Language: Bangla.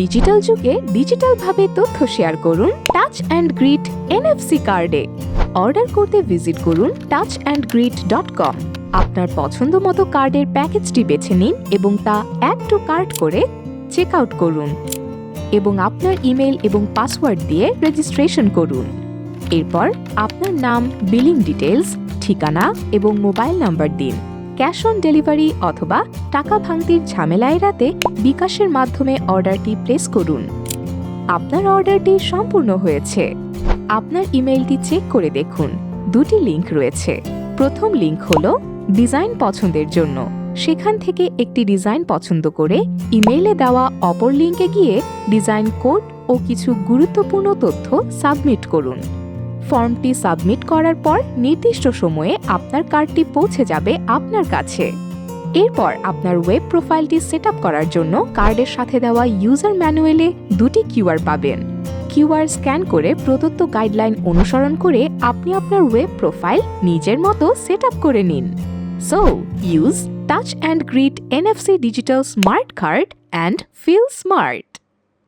ডিজিটাল যুগে ডিজিটালভাবে তথ্য শেয়ার করুন টাচ অ্যান্ড গ্রিট এনএফসি কার্ডে। অর্ডার করতে ভিজিট করুন touchandgreet.com। আপনার পছন্দ মতো কার্ডের প্যাকেজটি বেছে নিন এবং তা অ্যাড টু কার্ট করে চেক আউট করুন এবং আপনার ইমেল এবং পাসওয়ার্ড দিয়ে রেজিস্ট্রেশন করুন। এরপর আপনার নাম, বিলিং ডিটেইলস, ঠিকানা এবং মোবাইল নাম্বার দিন। ক্যাশ অন ডেলিভারি অথবা টাকা ভাঙতির ঝামেলা এড়াতে বিকাশের মাধ্যমে অর্ডারটি প্লেস করুন। আপনার অর্ডারটি সম্পূর্ণ হয়েছে। আপনার ইমেইলটি চেক করে দেখুন, দুটি লিংক রয়েছে। প্রথম লিংক হলো ডিজাইন পছন্দের জন্য। সেখান থেকে একটি ডিজাইন পছন্দ করে ইমেইলে দেওয়া অপর লিংকে গিয়ে ডিজাইন কোড ও কিছু গুরুত্বপূর্ণ তথ্য সাবমিট করুন। ফর্মটি সাবমিট করার পর নির্দিষ্ট সময়ে আপনার কার্ডটি পৌঁছে যাবে আপনার কাছে। এরপর আপনার ওয়েব প্রোফাইলটি সেট আপ করার জন্য কার্ডের সাথে দেওয়া ইউজার ম্যানুয়ালে দুটি কিউআর পাবেন। কিউআর স্ক্যান করে প্রদত্ত গাইডলাইন অনুসরণ করে আপনি আপনার ওয়েব প্রোফাইল নিজের মতো সেট আপ করে নিন। So use touch and grit NFC Digital Smart Card and feel smart.